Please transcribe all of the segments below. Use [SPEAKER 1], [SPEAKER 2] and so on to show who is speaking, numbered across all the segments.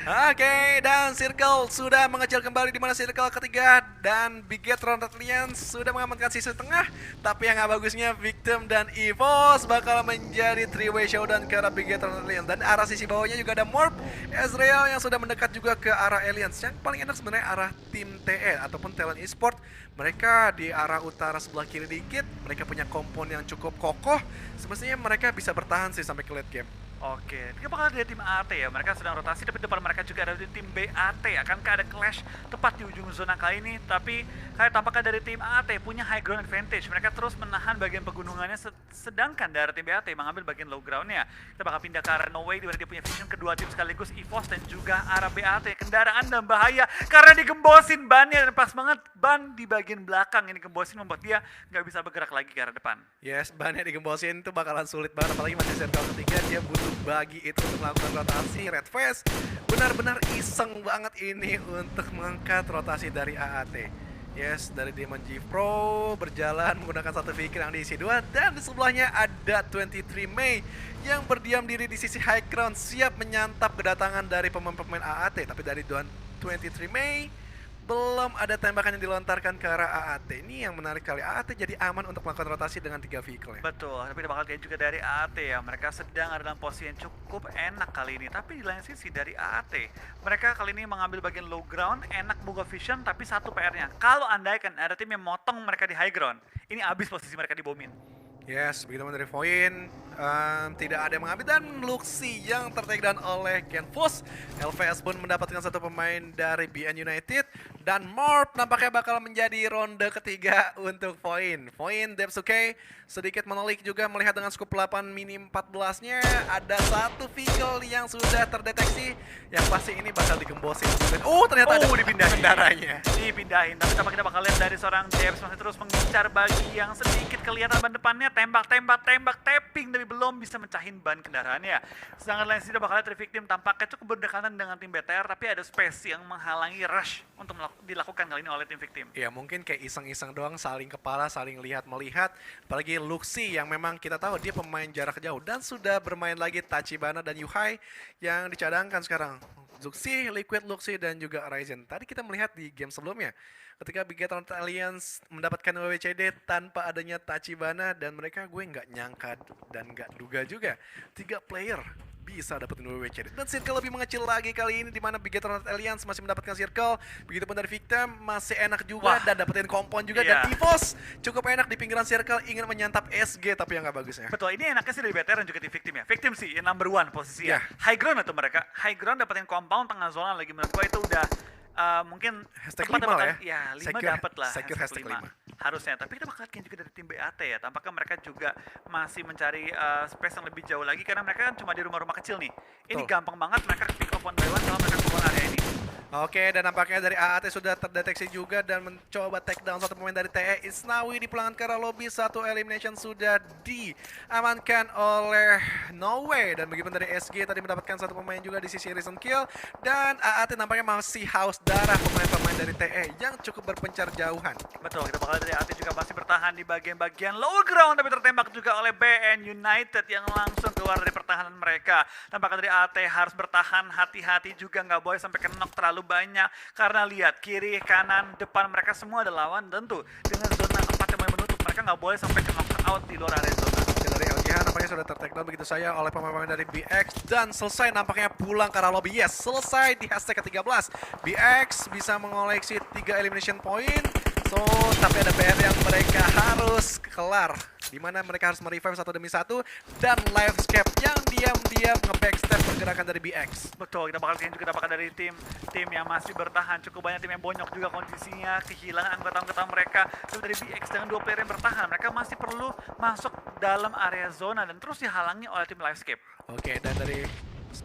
[SPEAKER 1] Oke, dan Circle sudah mengecil kembali di mana Circle ketiga dan Bigetron Alliance sudah mengamankan sisi tengah. Tapi yang gak bagusnya Victim dan EVOS bakal menjadi three-way showdown ke arah Bigetron Alliance. Dan arah sisi bawahnya juga ada Morph, Ezreal yang sudah mendekat juga ke arah Alliance. Yang paling enak sebenarnya arah tim TE ataupun Talent Esport. Mereka di arah utara sebelah kiri dikit, mereka punya kompon yang cukup kokoh. Semestinya mereka bisa bertahan sih sampai ke late game.
[SPEAKER 2] Oke, ini bakal ada tim AT ya, mereka sedang rotasi, tapi depan mereka juga ada tim BAT. Akankah ada clash tepat di ujung zona kali ini? Tapi kayak tampaknya dari tim AT punya high ground advantage. Mereka terus menahan bagian pegunungannya, sedangkan dari tim BAT mengambil bagian low groundnya. Kita bakal pindah ke arah No Way, di mana dia punya vision kedua tim sekaligus EVOS dan juga arah BAT. Kendaraan dan bahaya karena digembosin bannya, dan pas banget ban di bagian belakang ini gembosin membuat dia nggak bisa bergerak lagi ke arah depan.
[SPEAKER 1] Yes, bannya digembosin itu bakalan sulit banget, apalagi masih circle ketiga, dia butuh bagi itu untuk melakukan rotasi. Red Face benar-benar iseng banget ini untuk mengangkat rotasi dari AAT. Yes, dari Demon G Pro berjalan menggunakan satu vehicle yang diisi dua, dan di sebelahnya ada 23 Mei yang berdiam diri di sisi high ground siap menyantap kedatangan dari pemain-pemain AAT. Tapi dari 23 Mei belum ada tembakan yang dilontarkan ke arah AAT. Ini yang menarik kali, AAT jadi aman untuk melakukan rotasi dengan 3 vehicle ya.
[SPEAKER 2] Betul, tapi bakal lihat juga dari AAT ya. Mereka sedang ada dalam posisi yang cukup enak kali ini. Tapi di lain sisi dari AAT, mereka kali ini mengambil bagian low ground, enak buka vision, tapi satu PR-nya. Kalau andaikan ada tim yang motong mereka di high ground, ini habis posisi mereka di bomin.
[SPEAKER 1] Yes, begitu dari Voin, tidak ada yang mengambil, dan Luxi yang tertakedown oleh Genfus. LVS pun mendapatkan satu pemain dari BN United, dan Morph nampaknya bakal menjadi ronde ketiga untuk Voin. Voin, Depsuke sedikit menolik juga melihat dengan scope 8 minim 14-nya. Ada satu vehicle yang sudah terdeteksi, yang pasti ini bakal digembosin. Ternyata ada
[SPEAKER 2] dipindahin
[SPEAKER 1] kendaranya.
[SPEAKER 2] Dipindahin, tapi tampaknya kita bakal lihat dari seorang Debs masih terus mengincar bagi yang sedikit kelihatan ban depannya. Tembak, tapping, tapi belum bisa mencahin ban kendaraannya. Sedangkan lain sisi bakal lihat dari victim tampaknya cukup berdekatan dengan tim BTR, tapi ada space yang menghalangi rush untuk dilakukan kali ini oleh tim victim.
[SPEAKER 1] Ya mungkin kayak iseng-iseng doang, saling kepala, saling lihat-melihat. Apalagi Luxi yang memang kita tahu dia pemain jarak jauh, dan sudah bermain lagi Tachibana dan Yuhai yang dicadangkan sekarang. Luxi, Liquid Luxi, dan juga Ryzen. Tadi kita melihat di game sebelumnya, ketika Bigetron Alliance mendapatkan WWCD tanpa adanya Tachibana, dan mereka gue nggak nyangka dan nggak duga juga 3 player bisa dapetin WWCD. Dan circle lebih mengecil lagi kali ini, dimana Bigetron Alliance masih mendapatkan circle. Begitupun dari Victim masih enak juga. Wah, dan dapetin kompon juga. Dan EVOS cukup enak di pinggiran circle, ingin menyantap SG tapi yang nggak bagusnya.
[SPEAKER 2] Betul, ini enaknya sih dari BTR dan juga tim victim ya. Victim sih yang number one posisinya. High ground itu mereka. High ground dapetin compound tengah zona lagi, menurut gue itu udah mungkin
[SPEAKER 1] hashtag 5 lah
[SPEAKER 2] ya. 5 dapat lah.
[SPEAKER 1] Secure hashtag 5
[SPEAKER 2] harusnya, tapi kita bakal lihat juga dari tim BAT ya. Tampaknya mereka juga masih mencari space yang lebih jauh lagi, karena mereka kan cuma di rumah-rumah kecil nih. Ini gampang banget mereka pick off one by one kalau mereka keluar area ini.
[SPEAKER 1] Oke, dan nampaknya dari AAT sudah terdeteksi juga dan mencoba take down satu pemain dari TE. Isnawi dipulangkan ke arah lobby, satu elimination sudah diamankan oleh No Way. Dan begitu dari SG tadi mendapatkan satu pemain juga di sisi recent kill. Dan AAT nampaknya masih haus darah pemain-pemain dari TE yang cukup berpencar jauhan.
[SPEAKER 2] Betul, kita bakal dari AAT juga masih bertahan di bagian-bagian low ground, tapi tertembak juga oleh BN United yang langsung keluar dari pertahanan mereka. Tampaknya dari AAT harus bertahan, hati-hati juga, nggak boleh sampai knock terlalu banyak, karena lihat kiri, kanan, depan mereka semua ada lawan. Tentu dengan zona 4 yang mulai menutup, mereka nggak boleh sampai ke knock out di luar area zona.
[SPEAKER 1] Dari LGH nampaknya sudah tertakedown begitu saja oleh pemain-pemain dari BX, dan selesai nampaknya pulang ke arah lobby. Yes, selesai di hashtag ke-13. BX bisa mengoleksi 3 elimination point. So, tapi ada PR yang mereka harus kelar, dimana mereka harus merevive satu demi satu, dan Livescape yang diam-diam nge-backstep pergerakan dari BX.
[SPEAKER 2] Betul, kita bakal lihat juga dari tim yang masih bertahan. Cukup banyak tim yang bonyok juga kondisinya, kehilangan anggota-anggota mereka. Tapi dari BX dengan 2 player yang bertahan, mereka masih perlu masuk dalam area zona dan terus dihalangi oleh tim Livescape.
[SPEAKER 1] Oke, dan dari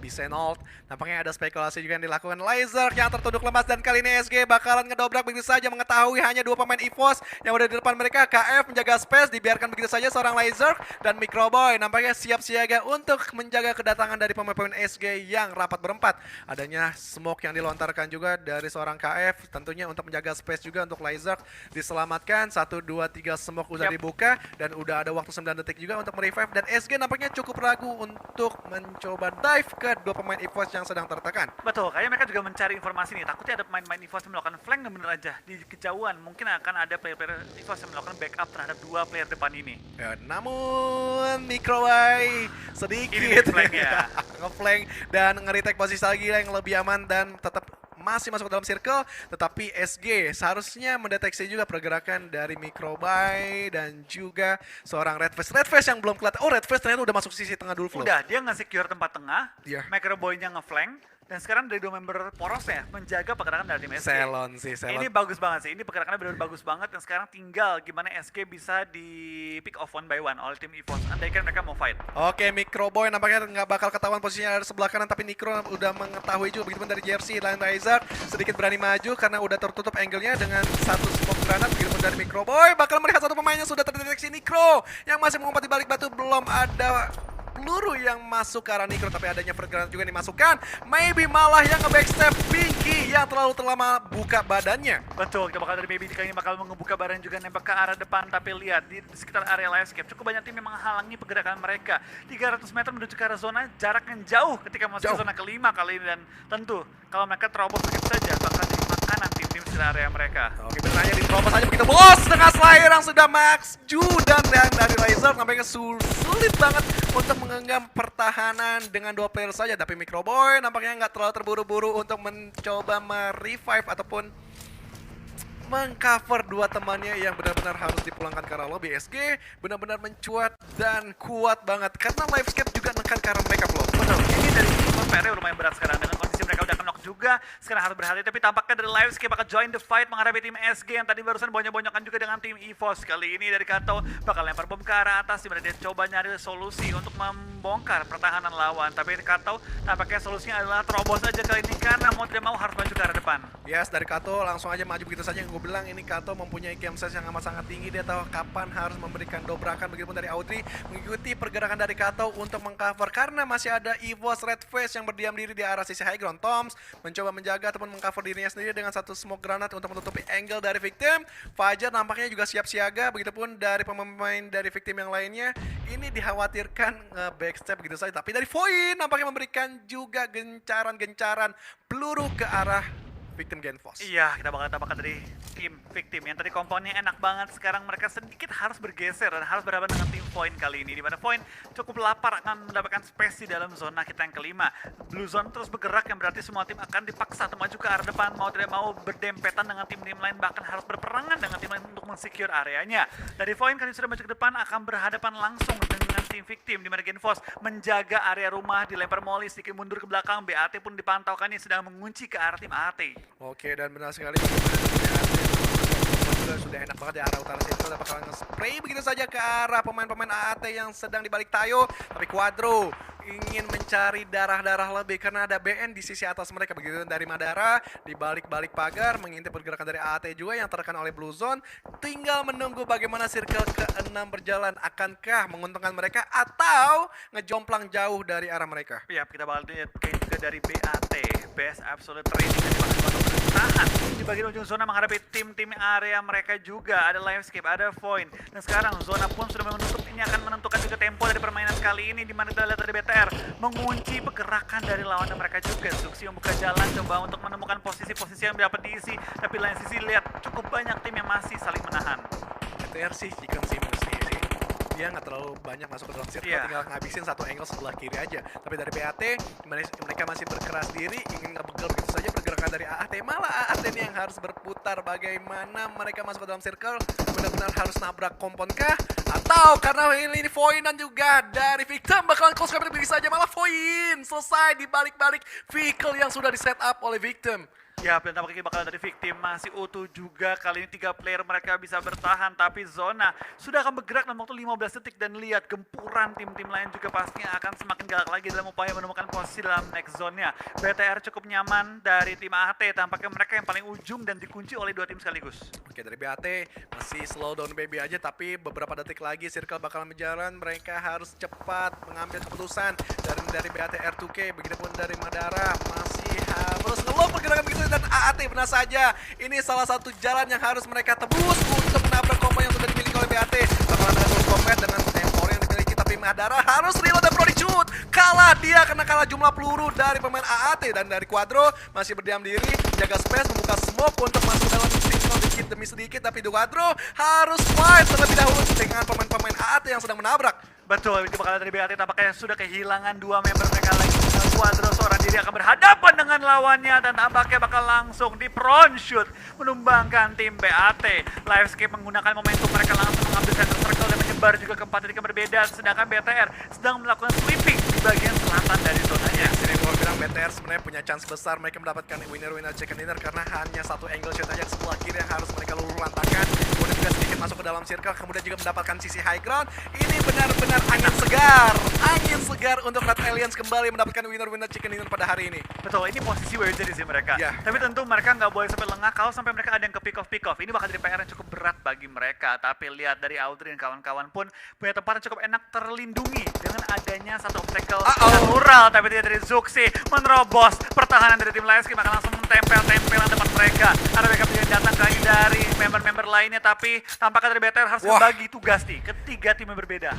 [SPEAKER 1] Bisenold, nampaknya ada spekulasi juga yang dilakukan. Laser yang tertunduk lemas, dan kali ini SG bakalan ngedobrak begitu saja, mengetahui hanya 2 pemain EVOS yang udah di depan mereka. KF menjaga space, dibiarkan begitu saja seorang Laser, dan Microboy nampaknya siap siaga untuk menjaga kedatangan dari pemain-pemain SG yang rapat berempat. Adanya smoke yang dilontarkan juga dari seorang KF, tentunya untuk menjaga space juga untuk Laser. Diselamatkan, 1, 2, 3 smoke udah dibuka, dan udah ada waktu 9 detik juga untuk merevive, dan SG nampaknya cukup ragu untuk mencoba dive ke dua pemain EVOS yang sedang tertekan.
[SPEAKER 2] Betul, kayaknya mereka juga mencari informasi nih. Takutnya ada pemain-pemain EVOS yang melakukan flank dan bener aja di kejauhan mungkin akan ada player-player EVOS yang melakukan backup terhadap dua player depan ini.
[SPEAKER 1] Ya, namun Microway sedikit
[SPEAKER 2] Ini flank ya.
[SPEAKER 1] ngeflank dan nge-retake posisi lagi yang lebih aman dan tetap masih masuk ke dalam circle, tetapi SG seharusnya mendeteksi juga pergerakan dari Microway dan juga seorang Redface yang belum kelihatan. Oh, Redface ternyata udah masuk sisi tengah dulu, Flo.
[SPEAKER 2] Udah, dia nge-secure tempat tengah,
[SPEAKER 1] Iya.
[SPEAKER 2] Microboy-nya nge-flank, dan sekarang dari dua member porosnya menjaga pergerakan dari tim SG.
[SPEAKER 1] Selon.
[SPEAKER 2] Ini bagus banget sih, ini pergerakannya benar bagus banget, dan sekarang tinggal gimana SG bisa di pick off one by one oleh tim EVOS, andaikan mereka mau fight.
[SPEAKER 1] Oke, Microboy nampaknya nggak bakal ketahuan posisinya dari sebelah kanan, tapi Nikro udah mengetahui juga. Begitu pun dari Jersey, Lion Riser sedikit berani maju karena udah tertutup angle-nya dengan satu smoke granat. Begitu pun dari Microboy bakal melihat satu pemain yang sudah terdeteksi, Nikro yang masih mengumpet di balik batu. Belum ada peluru yang masuk ke arah Nikro, tapi adanya granat juga dimasukkan. Maybe malah yang nge-backstep Pinky yang terlalu terlama buka badannya.
[SPEAKER 2] Betul, kita bakal dari Baby kali ini bakal ngebuka badan juga nembak ke arah depan, tapi lihat di sekitar area landscape cukup banyak tim yang menghalangi pergerakan mereka. 300 meter menuju ke arah zona, jarak yang jauh ketika masuk ke zona kelima kali ini, dan tentu kalau mereka terobos begitu saja bakal jadi makanan tim-tim sekitar area mereka.
[SPEAKER 1] Oke, benar aja diterobos aja begitu, bos. Dengan Slayer yang sudah max Ju dan dari Riser nampaknya sulit banget untuk menggenggam pertahanan dengan dua player saja. Tapi Microboy nampaknya nggak terlalu terburu-buru untuk mencoba merevive ataupun mengcover dua temannya yang benar-benar harus dipulangkan ke arah lobby. SG benar-benar mencuat dan kuat banget karena Livescape juga nekan ke arah mereka, Bro.
[SPEAKER 2] Betul, ini dari EVOS PR lumayan berat sekarang dengan kondisi mereka udah knock juga, sekarang harus berhati, tapi tampaknya dari Livescape bakal join the fight menghadapi tim SG yang tadi barusan bonyok-bonyokan juga dengan tim EVOS. Kali ini dari Kato bakal lempar bom ke arah atas, dimana dia coba nyari solusi untuk membongkar pertahanan lawan, tapi Kato tampaknya solusinya adalah terobos aja kali ini karena mau tidak mau harus maju ke arah depan.
[SPEAKER 1] Yes, dari Kato langsung aja maju begitu saja. Gue bilang ini Kato mempunyai game sense yang amat sangat tinggi. Dia tahu kapan harus memberikan dobrakan. Begitupun dari Audrey mengikuti pergerakan dari Kato untuk mengcover karena masih ada EVOS Redface yang berdiam diri di arah sisi high ground. Toms mencoba menjaga ataupun mengcover dirinya sendiri dengan satu smoke granat untuk menutupi angle dari victim. Fajar nampaknya juga siap siaga. Begitupun dari pemain dari victim yang lainnya. Ini dikhawatirkan backstep begitu saja. Tapi dari Void nampaknya memberikan juga gencaran-gencaran peluru ke arah victim Genfos.
[SPEAKER 2] Iya, kita bakal tambahkan dari tim victim yang tadi komponnya enak banget. Sekarang mereka sedikit harus bergeser dan harus berhadapan dengan tim Void kali ini, di mana Void cukup lapar akan mendapatkan space di dalam zona kita yang kelima. Blue Zone terus bergerak yang berarti semua tim akan dipaksa untuk maju ke arah depan, mau tidak mau berdempetan dengan tim-tim lain, bahkan harus berperangan dengan tim lain untuk mensecure areanya. Dari Void kali ini sudah maju ke depan akan berhadapan langsung dengan tim victim, di mana Genfos menjaga area rumah, dilempar molly sedikit mundur ke belakang. BAT pun dipantaukan ini sedang mengunci ke arah tim AT.
[SPEAKER 1] Oke, dan benar sekali sudah enak banget di arah utara sini. Kita bakal nge-spray begitu saja ke arah pemain-pemain AAT yang sedang di balik tayo. Tapi Quadro ingin mencari darah-darah lebih karena ada BN di sisi atas mereka. Begitu dari Madara di balik-balik pagar mengintip pergerakan dari AAT juga yang tertekan oleh Blue Zone. Tinggal menunggu bagaimana circle ke-6 berjalan. Akankah menguntungkan mereka atau ngejomplang jauh dari arah mereka?
[SPEAKER 2] Ya, kita bakal lihat juga dari BAT, Best Absolute Training dari bakal bertahan di bagian ujung zona menghadapi tim-tim area mereka juga. Ada Livescape, ada Void, dan sekarang zona pun sudah menutup. Ini akan menentukan juga tempo dari permainan kali ini, di mana kita lihat dari BTR mengunci pergerakan dari lawan mereka juga. Suksi membuka jalan coba untuk menemukan posisi-posisi yang dapat diisi, tapi lain sisi lihat cukup banyak tim yang masih saling menahan.
[SPEAKER 1] BTR sih chicken sih dia nggak terlalu banyak masuk ke dalam circle, tinggal ngabisin satu angle sebelah kiri aja. Tapi dari BAT mereka masih berkeras diri ingin ngebegal begitu saja pergerakan dari AAT. Malah AAT ini yang harus berputar bagaimana mereka masuk ke dalam circle, benar-benar harus nabrak kompon kah atau karena ini Void dan juga dari victim bakalan close combat begitu saja. Malah Void selesai di balik-balik vehicle yang sudah di set up oleh victim.
[SPEAKER 2] Ya, dan tampaknya bakal dari victim masih utuh juga. Kali ini 3 player mereka bisa bertahan, tapi zona sudah akan bergerak dalam waktu 15 detik. Dan lihat gempuran tim-tim lain juga pastinya akan semakin galak lagi dalam upaya menemukan posisi dalam next zone-nya. BTR cukup nyaman dari tim AT, tampaknya mereka yang paling ujung dan dikunci oleh 2 tim sekaligus.
[SPEAKER 1] Oke, dari BAT masih slow down baby aja, tapi beberapa detik lagi circle bakalan berjalan. Mereka harus cepat mengambil keputusan dari BAT R2K. Begitupun dari Madara masih harus ngelock pergerakan begitu. Dan AAT benar saja ini salah satu jalan yang harus mereka tebus untuk menabrak combo yang sudah dimiliki oleh BAT. Bakalan ada close combat dengan tempo yang dimiliki, tapi tim Hadara harus reload dan Prodigy shoot. Kalah dia karena kalah jumlah peluru dari pemain AAT dan dari Quadro masih berdiam diri, jaga space, membuka smoke untuk masuk dalam circle sedikit demi sedikit, tapi Quadro harus fight terlebih dahulu dengan pemain-pemain AAT yang sedang menabrak.
[SPEAKER 2] Betul, ini bakal dari BAT tampaknya sudah kehilangan dua member mereka lagi. Quadro seorang diri akan berhadapan dengan lawannya dan tampaknya bakal langsung di front shoot menumbangkan tim BAT. Livescape menggunakan momentum mereka langsung mengambil center circle dan menyebar juga ke empat titik yang berbeda, sedangkan BTR sedang melakukan sweeping di bagian selatan dari zonanya.
[SPEAKER 1] Sini gue bilang BTR sebenarnya punya chance besar mereka mendapatkan winner chicken dinner karena hanya satu angle shot aja sebelah kiri yang harus mereka luluh lantakan. Kemudian juga sedikit masuk ke dalam circle, kemudian juga mendapatkan sisi high ground. Ini benar-benar angin segar untuk Red Aliens kembali mendapatkan winner chicken dinner pada hari ini.
[SPEAKER 2] Betul, ini posisi where jadi sih mereka.
[SPEAKER 1] Ya.
[SPEAKER 2] Tapi tentu mereka nggak boleh sampai lengah kalau sampai mereka ada yang ke pick off. Ini bakal jadi PR yang cukup berat bagi mereka. Tapi lihat dari Audrey dan kawan-kawan pun punya tempat yang cukup enak terlindungi dengan adanya satu obstacle natural. Tapi dia dari Zuxi menerobos pertahanan dari tim Livescape akan langsung mentempel-tempelan depan mereka. Ada backup yang datang lagi dari member-member lainnya, tapi tampaknya dari BTR harus membagi tugas nih ketiga tim yang berbeda.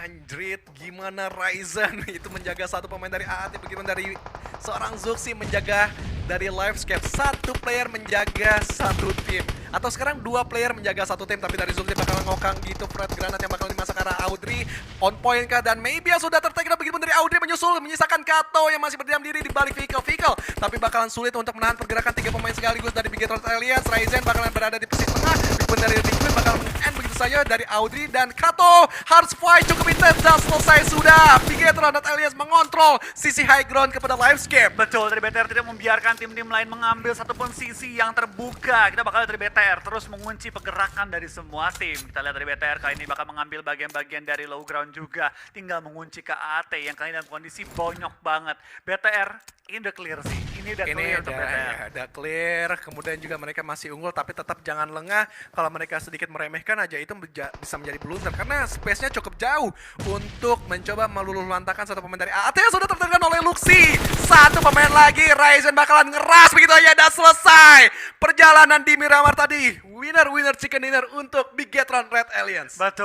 [SPEAKER 1] Anjrit, gimana Ryzen itu menjaga satu pemain dari AAT, bagaimana dari seorang Zuxi menjaga dari Livescape. Satu player menjaga satu tim. Atau sekarang dua player menjaga satu tim, tapi dari Zuxi bakal ngokang gitu Fred Granat yang bakal dimasak arah Audrey. On point kah? Dan maybe sudah tertake begitu dari Audrey menyusul, menyisakan Kato yang masih berdiam diri di balik vehicle. Tapi bakalan sulit untuk menahan pergerakan tiga pemain sekaligus dari Bigetron Alliance. Ryzen bakalan berada di posisi tengah, Big dari Liquid bakal end begitu saja dari Audrey dan Kato. Harus fight cukup intens dan selesai sudah. Bigetron Alliance mengontrol sisi high ground kepada Livescape.
[SPEAKER 2] Betul, dari BTR tidak membiarkan tim-tim lain mengambil satupun sisi yang terbuka. Kita bakal lihat dari BTR terus mengunci pergerakan dari semua tim. Kita lihat dari BTR kali ini bakal mengambil bagian-bagian dari low ground juga. Tinggal mengunci ke AAT yang kali ini dalam kondisi bonyok banget. BTR ini udah clear sih. Ini udah clear untuk BTR.
[SPEAKER 1] Ya, udah clear. Kemudian juga mereka masih unggul, tapi tetap jangan lengah. Kalau mereka sedikit meremehkan aja itu bisa menjadi blunder karena space-nya cukup jauh untuk mencoba meluluh lantakan satu pemain dari AAT yang sudah tertekan oleh Luxi. Satu pemain lagi, Ryzen bakalan ngeras begitu aja dan selesai perjalanan di Miramar tadi. Winner chicken dinner untuk Bigetron Red Aliens.
[SPEAKER 2] Betul.